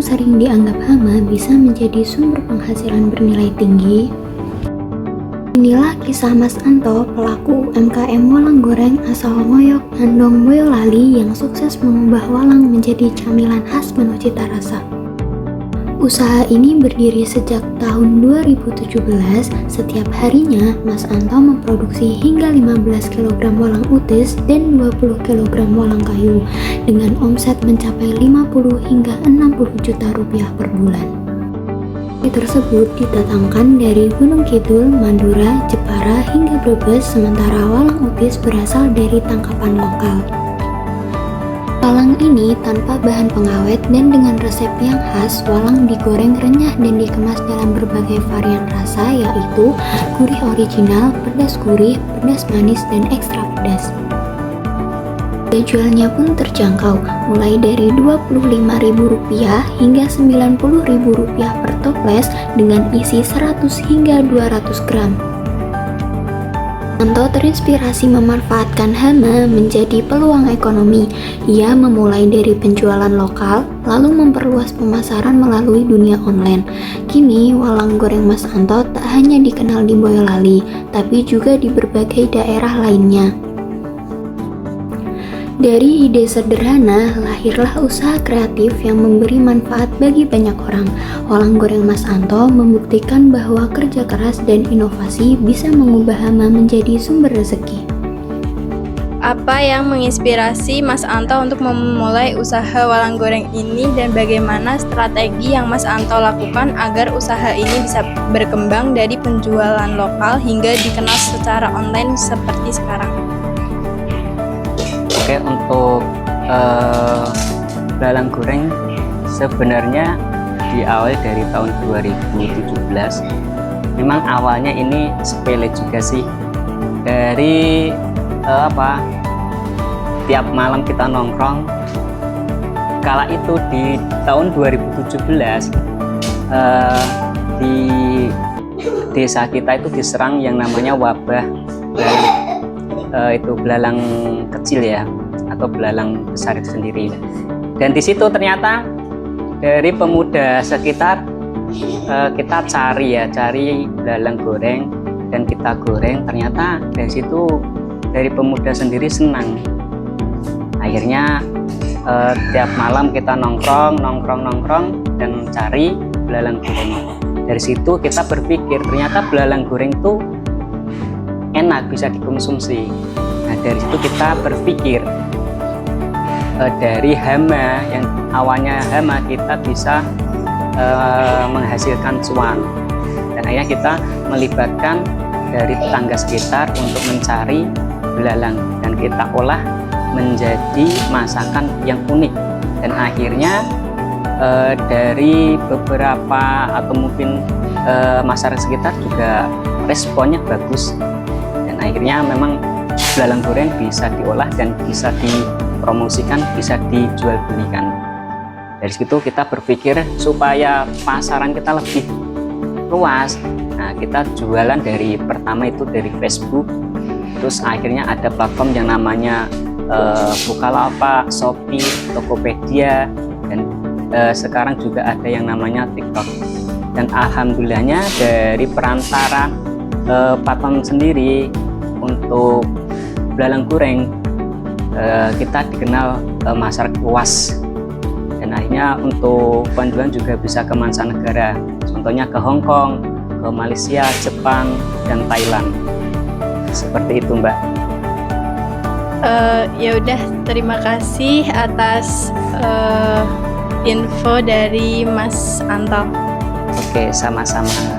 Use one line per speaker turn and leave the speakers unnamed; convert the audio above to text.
sering dianggap hama bisa menjadi sumber penghasilan bernilai tinggi? Inilah kisah Mas Anto, pelaku UMKM walang goreng asal Ngoyok, Andong, Boyolali yang sukses mengubah walang menjadi camilan khas penuh cita rasa. Usaha ini berdiri sejak tahun 2017. Setiap harinya, Mas Anto memproduksi hingga 15 kg walang utis dan 20 kg walang kayu dengan omset mencapai 50 hingga 60 juta rupiah per bulan. Tersebut didatangkan dari Gunung Kidul, Madura, Jepara, hingga Brebes, sementara walang utis berasal dari tangkapan lokal. Walang ini tanpa bahan pengawet dan dengan resep yang khas, walang digoreng renyah dan dikemas dalam berbagai varian rasa, yaitu gurih original, pedas gurih, pedas manis, dan ekstra pedas. Harga jualnya pun terjangkau, mulai dari Rp25.000 hingga Rp90.000 per toples dengan isi 100 hingga 200 gram. Anto terinspirasi memanfaatkan hama menjadi peluang ekonomi. Ia memulai dari penjualan lokal, lalu memperluas pemasaran melalui dunia online. Kini, walang goreng Mas Anto tak hanya dikenal di Boyolali, tapi juga di berbagai daerah lainnya. Dari ide sederhana, lahirlah usaha kreatif yang memberi manfaat bagi banyak orang. Walang goreng Mas Anto membuktikan bahwa kerja keras dan inovasi bisa mengubah hama menjadi sumber rezeki.
Apa yang menginspirasi Mas Anto untuk memulai usaha walang goreng ini dan bagaimana strategi yang Mas Anto lakukan agar usaha ini bisa berkembang dari penjualan lokal hingga dikenal secara online seperti sekarang?
Oke, untuk walang goreng sebenarnya diawali dari tahun 2017. Memang awalnya ini sepele juga sih. Dari tiap malam kita nongkrong. Kala itu di tahun 2017 di desa kita itu diserang yang namanya wabah itu belalang kecil ya, atau belalang besar itu sendiri. Dan di situ ternyata dari pemuda sekitar kita cari belalang goreng dan kita goreng. Ternyata dari situ dari pemuda sendiri senang. Akhirnya tiap malam kita nongkrong dan cari belalang goreng. Dari situ kita berpikir ternyata belalang goreng itu enak, bisa dikonsumsi. Nah, dari situ kita berpikir dari hama yang awalnya hama kita bisa menghasilkan cuan. Dan akhirnya kita melibatkan dari tetangga sekitar untuk mencari belalang dan kita olah menjadi masakan yang unik. Dan akhirnya dari beberapa atau mungkin masyarakat sekitar juga responnya bagus. Akhirnya memang belalang goreng bisa diolah dan bisa dipromosikan, bisa dijual belikan. Dari situ kita berpikir supaya pasaran kita lebih luas. Nah, kita jualan dari pertama itu dari Facebook, terus akhirnya ada platform yang namanya Bukalapak, Shopee, Tokopedia, dan sekarang juga ada yang namanya TikTok. Dan alhamdulillahnya dari perantara platform sendiri untuk belalang goreng kita dikenal masyarakat luas, dan akhirnya untuk penjualan juga bisa ke mancanegara, contohnya ke Hong Kong, ke Malaysia, Jepang, dan Thailand. Seperti itu, Mbak.
Ya udah, terima kasih atas info dari Mas Anto.
Oke, sama-sama.